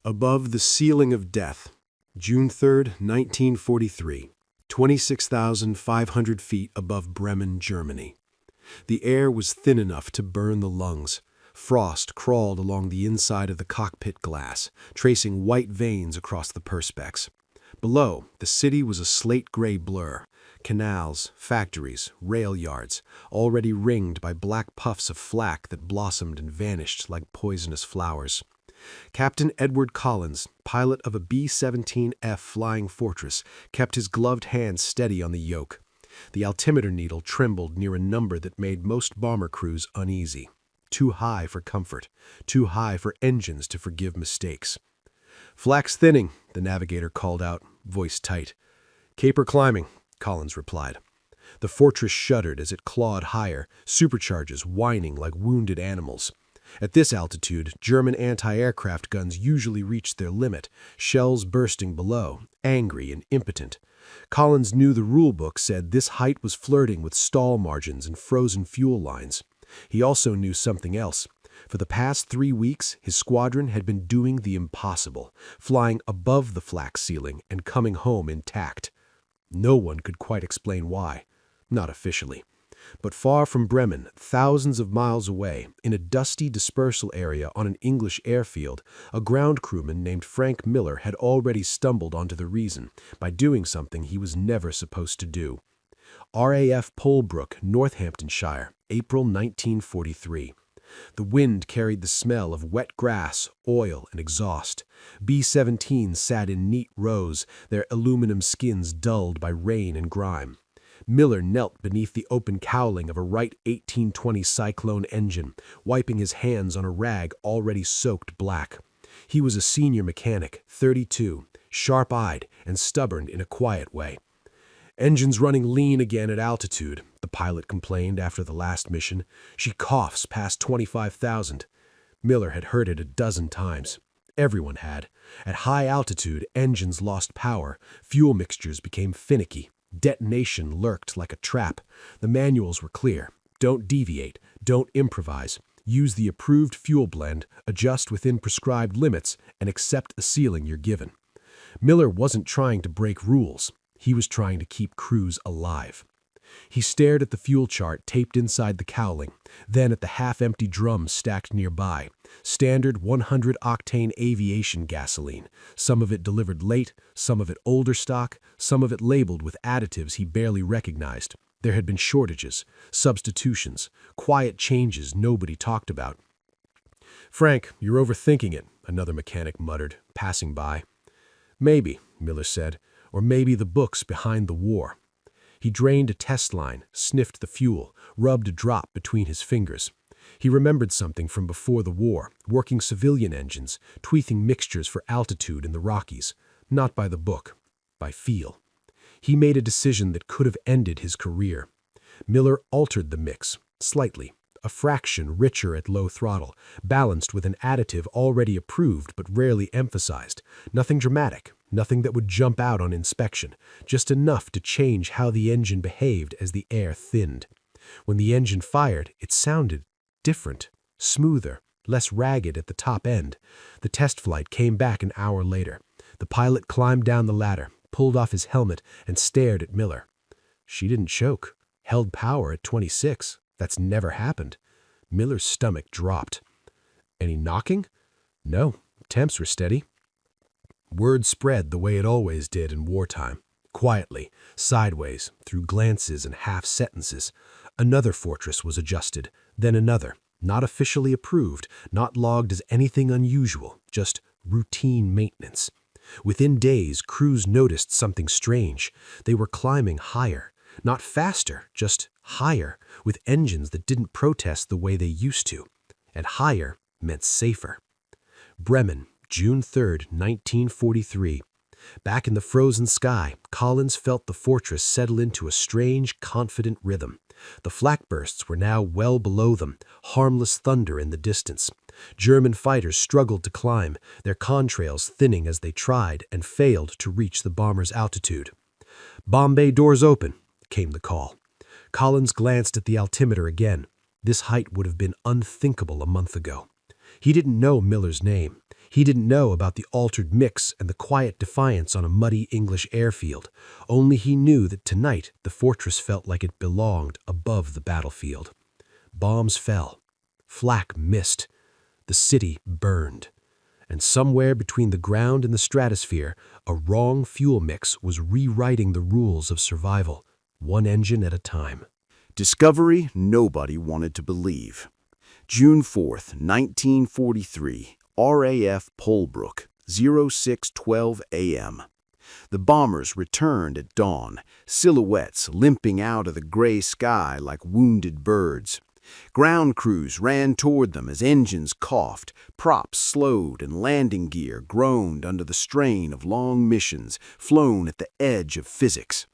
Above the Ceiling of Death, June 3, 1943, 26,500 feet above Bremen, Germany. The air was thin enough to burn the lungs. Frost crawled along the inside of the cockpit glass, tracing white veins across the perspex. Below, the city was a slate-gray blur. Canals, factories, rail yards, already ringed by black puffs of flak that blossomed and vanished like poisonous flowers. Captain Edward Collins, pilot of a B-17F Flying Fortress, kept his gloved hands steady on the yoke. The altimeter needle trembled near a number that made most bomber crews uneasy. Too high for comfort, too high for engines to forgive mistakes. "Flak's thinning," the navigator called out, voice tight. "Caper climbing," Collins replied. The Fortress shuddered as it clawed higher, supercharges whining like wounded animals. At this altitude, German anti-aircraft guns usually reached their limit, shells bursting below, angry and impotent. Collins knew the rulebook said this height was flirting with stall margins and frozen fuel lines. He also knew something else. For the past 3 weeks, his squadron had been doing the impossible, flying above the flak ceiling and coming home intact. No one could quite explain why, not officially. But far from Bremen, thousands of miles away, in a dusty dispersal area on an English airfield, a ground crewman named Frank Miller had already stumbled onto the reason by doing something he was never supposed to do. RAF Polebrook, Northamptonshire, April 1943. The wind carried the smell of wet grass, oil, and exhaust. B-17s sat in neat rows, their aluminum skins dulled by rain and grime. Miller knelt beneath the open cowling of a Wright 1820 Cyclone engine, wiping his hands on a rag already soaked black. He was a senior mechanic, 32, sharp-eyed and stubborn in a quiet way. "Engine's running lean again at altitude," the pilot complained after the last mission. "She coughs past 25,000. Miller had heard it a dozen times. Everyone had. At high altitude, engines lost power, fuel mixtures became finicky. Detonation lurked like a trap. The manuals were clear. Don't deviate. Don't improvise. Use the approved fuel blend, adjust within prescribed limits, and accept the ceiling you're given." Miller wasn't trying to break rules. He was trying to keep crews alive. He stared at the fuel chart taped inside the cowling, then at the half-empty drums stacked nearby. Standard 100-octane aviation gasoline, some of it delivered late, some of it older stock, some of it labeled with additives he barely recognized. There had been shortages, substitutions, quiet changes nobody talked about. "Frank, you're overthinking it," another mechanic muttered, passing by. "Maybe," Miller said, "or maybe the book's behind the war." He drained a test line, sniffed the fuel, rubbed a drop between his fingers. He remembered something from before the war, working civilian engines, tweaking mixtures for altitude in the Rockies. Not by the book, by feel. He made a decision that could have ended his career. Miller altered the mix, slightly, a fraction richer at low throttle, balanced with an additive already approved but rarely emphasized. Nothing dramatic. Nothing that would jump out on inspection, just enough to change how the engine behaved as the air thinned. When the engine fired, it sounded different, smoother, less ragged at the top end. The test flight came back an hour later. The pilot climbed down the ladder, pulled off his helmet, and stared at Miller. "She didn't choke. Held power at 26. That's never happened." Miller's stomach dropped. "Any knocking?" "No. Temps were steady." Word spread the way it always did in wartime, quietly, sideways, through glances and half-sentences. Another Fortress was adjusted, then another, not officially approved, not logged as anything unusual, just routine maintenance. Within days, crews noticed something strange. They were climbing higher, not faster, just higher, with engines that didn't protest the way they used to. And higher meant safer. Bremen, June 3, 1943. Back in the frozen sky, Collins felt the Fortress settle into a strange, confident rhythm. The flak bursts were now well below them, harmless thunder in the distance. German fighters struggled to climb, their contrails thinning as they tried and failed to reach the bomber's altitude. "Bomb bay doors open," came the call. Collins glanced at the altimeter again. This height would have been unthinkable a month ago. He didn't know Miller's name. He didn't know about the altered mix and the quiet defiance on a muddy English airfield. Only he knew that tonight the fortress felt like it belonged above the battlefield. Bombs fell. Flak missed. The city burned. And somewhere between the ground and the stratosphere, a wrong fuel mix was rewriting the rules of survival, one engine at a time. Discovery nobody wanted to believe. June 4th, 1943, RAF Polbrook, 0612 a.m. The bombers returned at dawn, silhouettes limping out of the gray sky like wounded birds. Ground crews ran toward them as engines coughed, props slowed, and landing gear groaned under the strain of long missions flown at the edge of physics.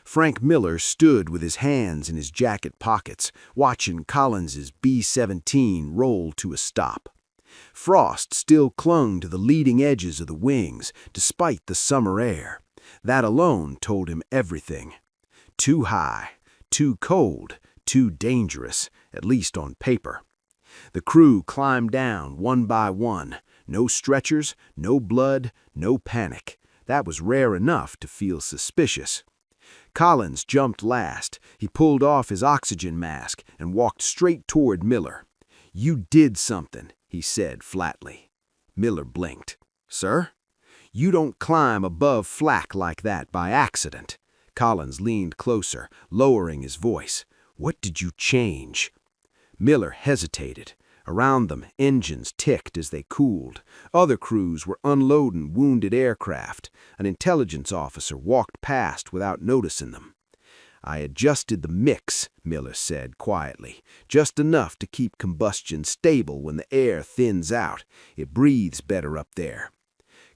Frank Miller stood with his hands in his jacket pockets, watching Collins's B-17 roll to a stop. Frost still clung to the leading edges of the wings, despite the summer air. That alone told him everything. Too high, too cold, too dangerous, at least on paper. The crew climbed down one by one. No stretchers, no blood, no panic. That was rare enough to feel suspicious. Collins jumped last. He pulled off his oxygen mask and walked straight toward Miller. "You did something," he said flatly. Miller blinked. "Sir? You don't climb above flak like that by accident." Collins leaned closer, lowering his voice. "What did you change?" Miller hesitated. Around them, engines ticked as they cooled. Other crews were unloading wounded aircraft. An intelligence officer walked past without noticing them. "I adjusted the mix," Miller said quietly, "just enough to keep combustion stable when the air thins out. It breathes better up there."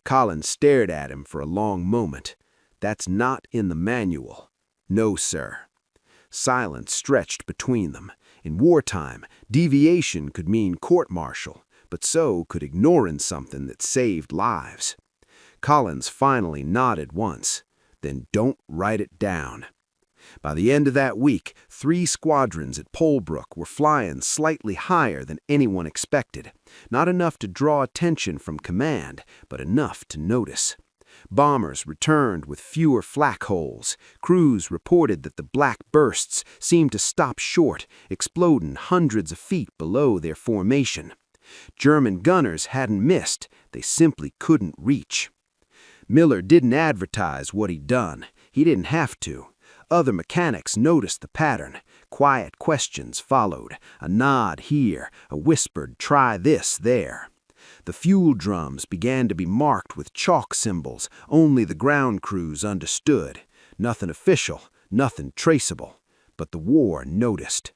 Collins stared at him for a long moment. "That's not in the manual." "No, sir." Silence stretched between them. In wartime, deviation could mean court-martial, but so could ignoring something that saved lives. Collins finally nodded once. "Then don't write it down." By the end of that week, 3 squadrons at Polbrook were flying slightly higher than anyone expected. Not enough to draw attention from command, but enough to notice. Bombers returned with fewer flak holes. Crews reported that the black bursts seemed to stop short, exploding hundreds of feet below their formation. German gunners hadn't missed, they simply couldn't reach. Miller didn't advertise what he'd done. He didn't have to. Other mechanics noticed the pattern. Quiet questions followed, a nod here, a whispered "try this" there. The fuel drums began to be marked with chalk symbols only the ground crews understood. Nothing official, nothing traceable. But the war noticed.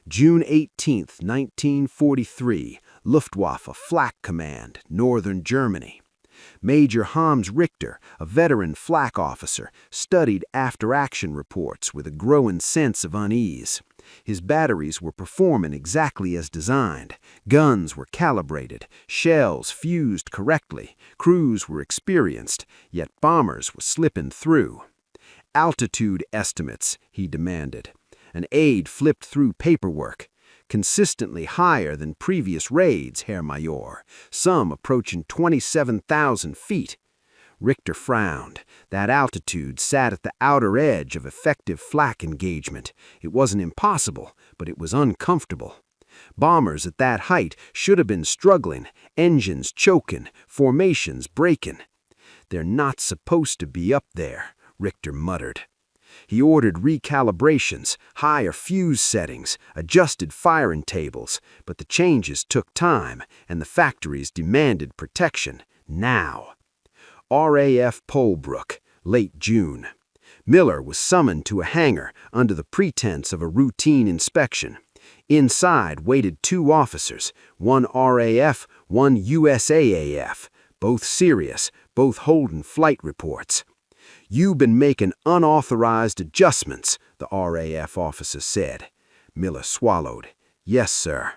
June 18, 1943, Luftwaffe Flak Command, Northern Germany. Major Hans Richter, a veteran flak officer, studied after-action reports with a growing sense of unease. His batteries were performing exactly as designed. Guns were calibrated, shells fused correctly, crews were experienced, yet bombers were slipping through. "Altitude estimates," he demanded. An aide flipped through paperwork. "Consistently higher than previous raids, Herr Major, some approaching 27,000 feet. Richter frowned. That altitude sat at the outer edge of effective flak engagement. It wasn't impossible, but it was uncomfortable. Bombers at that height should have been struggling, engines choking, formations breaking. "They're not supposed to be up there," Richter muttered. He ordered recalibrations, higher fuse settings, adjusted firing tables, but the changes took time, and the factories demanded protection, now. RAF Polbrook, late June. Miller was summoned to a hangar under the pretense of a routine inspection. Inside waited 2 officers, one RAF, one USAAF, both serious, both holding flight reports. "You've been making unauthorized adjustments," the RAF officer said. Miller swallowed. "Yes, sir."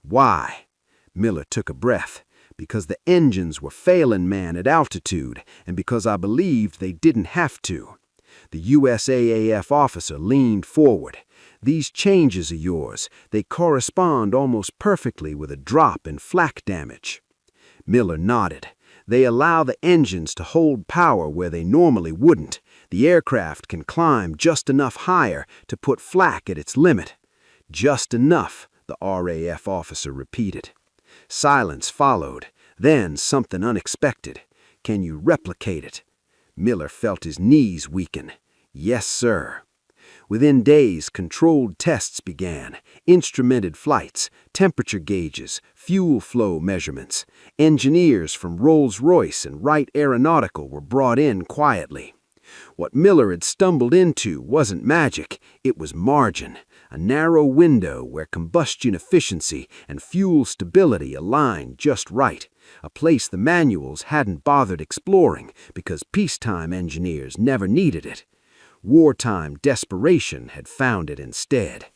"Why?" Miller took a breath. "Because the engines were failing man at altitude, and because I believed they didn't have to." The USAAF officer leaned forward. "These changes of yours, they correspond almost perfectly with a drop in flak damage." Miller nodded. They allow the engines to hold power where they normally wouldn't. The aircraft can climb just enough higher to put flak at its limit. Just enough, the RAF officer repeated. Silence followed, then something unexpected. Can you replicate it? Miller felt his knees weaken. Yes, sir. Within days, controlled tests began, instrumented flights, temperature gauges, fuel flow measurements. Engineers from Rolls-Royce and Wright Aeronautical were brought in quietly. What Miller had stumbled into wasn't magic, it was margin, a narrow window where combustion efficiency and fuel stability aligned just right, a place the manuals hadn't bothered exploring because peacetime engineers never needed it. Wartime desperation had found it instead.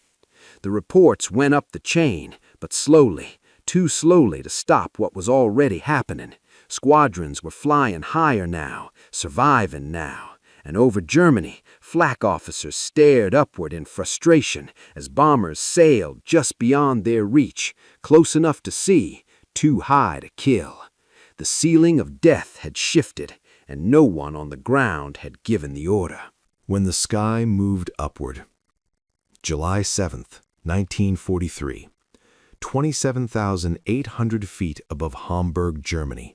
The reports went up the chain, but slowly, too slowly to stop what was already happening. Squadrons were flying higher now, surviving now. And over Germany, flak officers stared upward in frustration as bombers sailed just beyond their reach, close enough to see, too high to kill. The ceiling of death had shifted, and no one on the ground had given the order. When the sky moved upward. July 7th, 1943. 27,800 feet above Hamburg, Germany.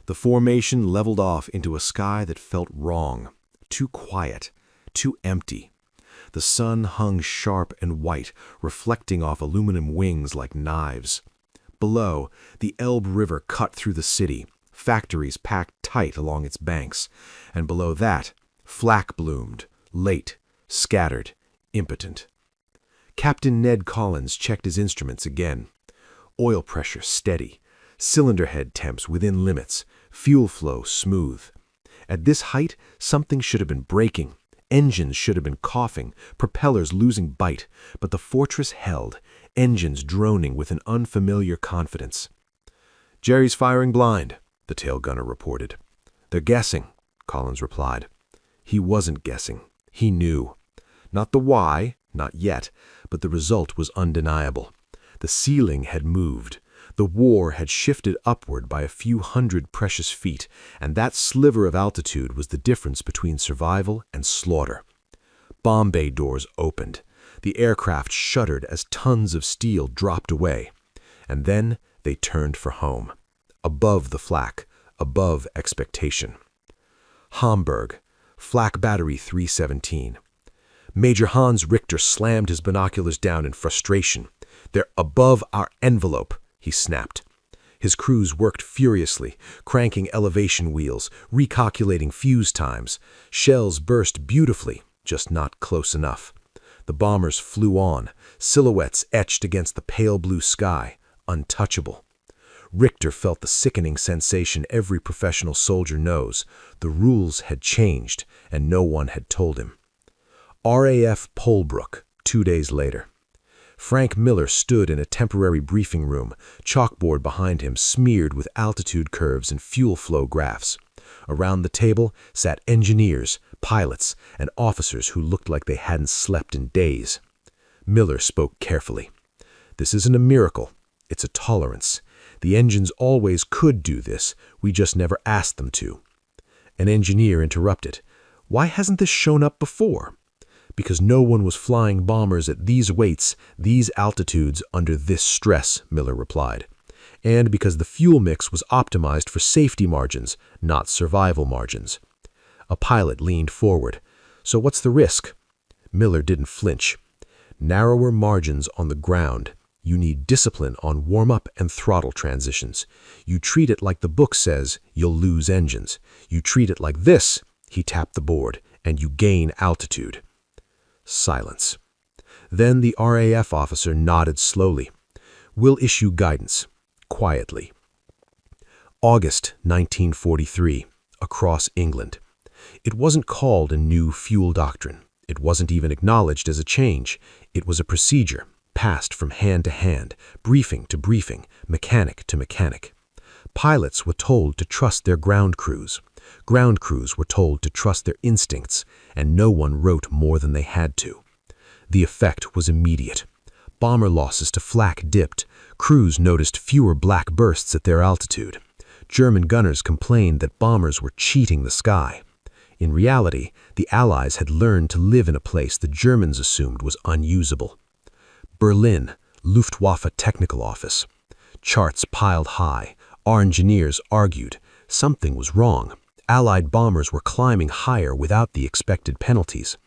The formation leveled off into a sky that felt wrong, too quiet, too empty. The sun hung sharp and white, reflecting off aluminum wings like knives. Below, the Elbe River cut through the city, factories packed tight along its banks, and below that, flak bloomed, late, scattered, impotent. Captain Ned Collins checked his instruments again. Oil pressure steady, cylinder head temps within limits, fuel flow smooth. At this height, something should have been breaking. Engines should have been coughing, propellers losing bite, but the fortress held, engines droning with an unfamiliar confidence. "Jerry's firing blind," the tail gunner reported. "They're guessing," Collins replied. He wasn't guessing. He knew. Not the why, not yet, but the result was undeniable. The ceiling had moved. The war had shifted upward by a few hundred precious feet, and that sliver of altitude was the difference between survival and slaughter. Bomb bay doors opened. The aircraft shuddered as tons of steel dropped away. And then they turned for home. Above the flak, above expectation. Hamburg, Flak Battery 317. Major Hans Richter slammed his binoculars down in frustration. "They're above our envelope," he snapped. His crews worked furiously, cranking elevation wheels, recalculating fuse times. Shells burst beautifully, just not close enough. The bombers flew on, silhouettes etched against the pale blue sky, untouchable. Richter felt the sickening sensation every professional soldier knows. The rules had changed, and no one had told him. RAF Polbrook, 2 days later. Frank Miller stood in a temporary briefing room, chalkboard behind him smeared with altitude curves and fuel flow graphs. Around the table sat engineers, pilots, and officers who looked like they hadn't slept in days. Miller spoke carefully. "This isn't a miracle. It's a tolerance. The engines always could do this. We just never asked them to." An engineer interrupted. "Why hasn't this shown up before?" "Because no one was flying bombers at these weights, these altitudes, under this stress," Miller replied. "And because the fuel mix was optimized for safety margins, not survival margins." A pilot leaned forward. "So what's the risk?" Miller didn't flinch. "Narrower margins on the ground. You need discipline on warm-up and throttle transitions. You treat it like the book says, you'll lose engines. You treat it like this," he tapped the board, "and you gain altitude." Silence. Then the RAF officer nodded slowly. "We'll issue guidance." Quietly. August 1943, across England. It wasn't called a new fuel doctrine. It wasn't even acknowledged as a change. It was a procedure, passed from hand to hand, briefing to briefing, mechanic to mechanic. Pilots were told to trust their ground crews. Ground crews were told to trust their instincts, and no one wrote more than they had to. The effect was immediate. bomber losses to flak dipped, crews noticed fewer black bursts at their altitude. German gunners complained that bombers were cheating the sky. In reality, the Allies had learned to live in a place the Germans assumed was unusable. Berlin, Luftwaffe Technical Office. Charts piled high. Our engineers argued. Something was wrong. Allied bombers were climbing higher without the expected penalties.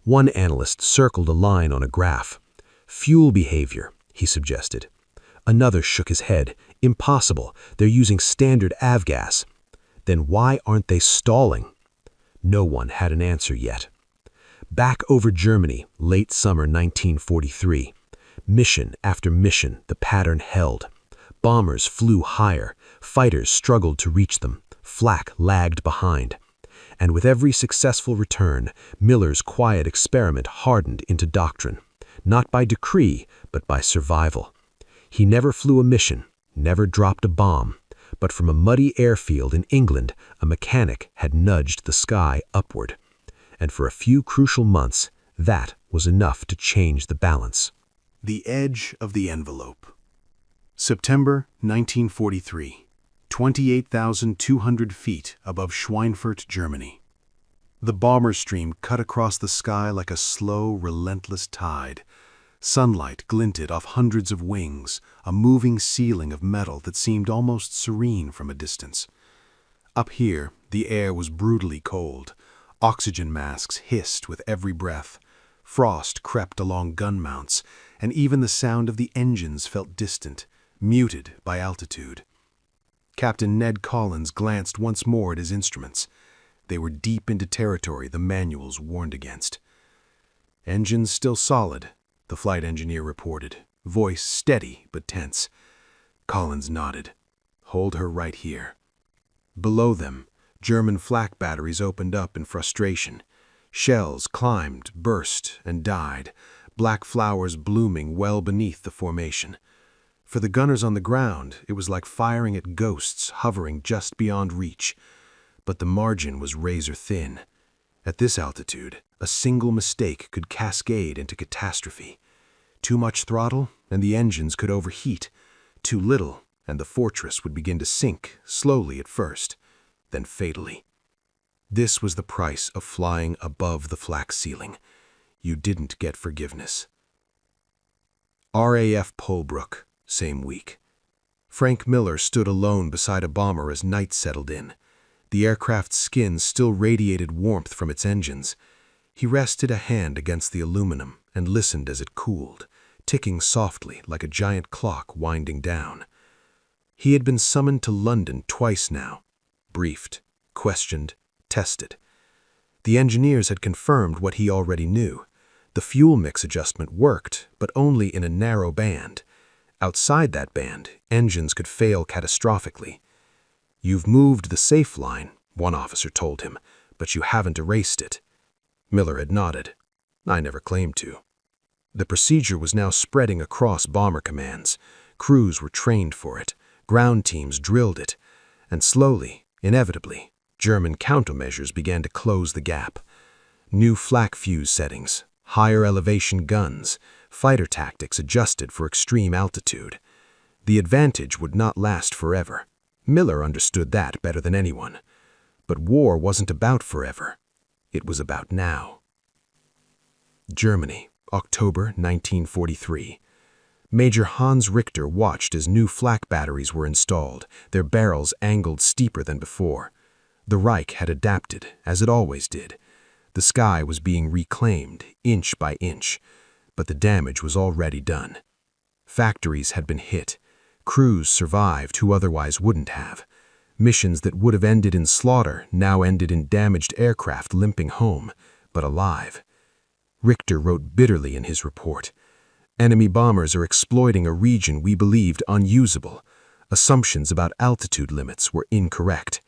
One analyst circled a line on a graph. Fuel behavior, he suggested. Another shook his head. Impossible. They're using standard avgas. Then why aren't they stalling? No one had an answer yet. Back over Germany, late summer 1943. Mission after mission, the pattern held. Bombers flew higher. Fighters struggled to reach them. Flak lagged behind. And with every successful return, Miller's quiet experiment hardened into doctrine. Not by decree, but by survival. He never flew a mission, never dropped a bomb. But from a muddy airfield in England, a mechanic had nudged the sky upward. And for a few crucial months, that was enough to change the balance. The edge of the envelope. September 1943, 28,200 feet above Schweinfurt, Germany. The bomber stream cut across the sky like a slow, relentless tide. Sunlight glinted off hundreds of wings, a moving ceiling of metal that seemed almost serene from a distance. Up here, the air was brutally cold. Oxygen masks hissed with every breath. Frost crept along gun mounts, and even the sound of the engines felt distant, muted by altitude. Captain Ned Collins glanced once more at his instruments. They were deep into territory the manuals warned against. "Engines still solid," the flight engineer reported, voice steady but tense. Collins nodded. "Hold her right here." Below them, German flak batteries opened up in frustration. Shells climbed, burst, and died, black flowers blooming well beneath the formation. For the gunners on the ground, it was like firing at ghosts hovering just beyond reach. But the margin was razor thin. At this altitude, a single mistake could cascade into catastrophe. Too much throttle, and the engines could overheat. Too little, and the fortress would begin to sink, slowly at first, then fatally. This was the price of flying above the flak ceiling. You didn't get forgiveness. RAF Polbrook, same week. Frank Miller stood alone beside a bomber as night settled in. The aircraft's skin still radiated warmth from its engines. He rested a hand against the aluminum and listened as it cooled, ticking softly like a giant clock winding down. He had been summoned to London twice now, briefed, questioned, tested. The engineers had confirmed what he already knew. The fuel mix adjustment worked, but only in a narrow band. Outside that band, engines could fail catastrophically. "You've moved the safe line," one officer told him, "but you haven't erased it." Miller had nodded. "I never claimed to." The procedure was now spreading across bomber commands. Crews were trained for it. Ground teams drilled it. And slowly, inevitably, German countermeasures began to close the gap. New flak fuse settings, higher elevation guns, fighter tactics adjusted for extreme altitude. The advantage would not last forever. Miller understood that better than anyone. But war wasn't about forever. It was about now. Germany, October 1943. Major Hans Richter watched as new flak batteries were installed, their barrels angled steeper than before. The Reich had adapted, as it always did. The sky was being reclaimed, inch by inch, but the damage was already done. Factories had been hit. Crews survived who otherwise wouldn't have. Missions that would have ended in slaughter now ended in damaged aircraft limping home, but alive. Richter wrote bitterly in his report, "Enemy bombers are exploiting a region we believed unusable. Assumptions about altitude limits were incorrect."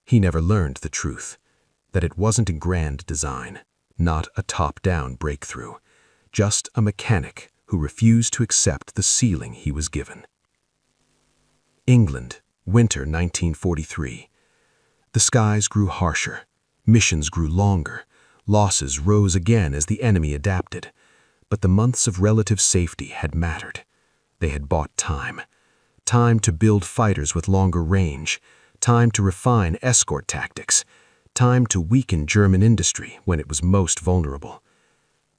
He never learned the truth, that it wasn't a grand design, not a top-down breakthrough, just a mechanic who refused to accept the ceiling he was given. England, winter 1943. The skies grew harsher. Missions grew longer. Losses rose again as the enemy adapted. But the months of relative safety had mattered. They had bought time. Time to build fighters with longer range, time to refine escort tactics, time to weaken German industry when it was most vulnerable.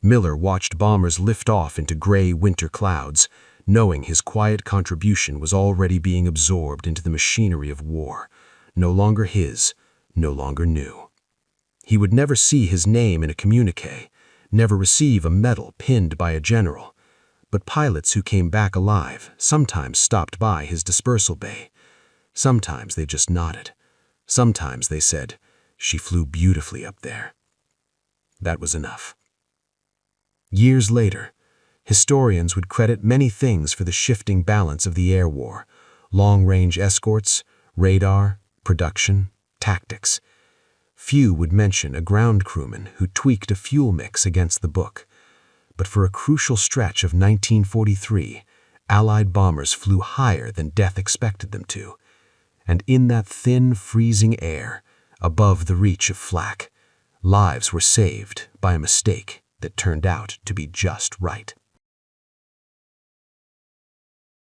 Miller watched bombers lift off into gray winter clouds, knowing his quiet contribution was already being absorbed into the machinery of war, no longer his, no longer new. He would never see his name in a communique, never receive a medal pinned by a general, but pilots who came back alive sometimes stopped by his dispersal bay. Sometimes they just nodded. Sometimes they said, "She flew beautifully up there." That was enough. Years later, historians would credit many things for the shifting balance of the air war: long-range escorts, radar, production, tactics. Few would mention a ground crewman who tweaked a fuel mix against the book. But for a crucial stretch of 1943, Allied bombers flew higher than death expected them to. And in that thin, freezing air, above the reach of flak, lives were saved by a mistake that turned out to be just right.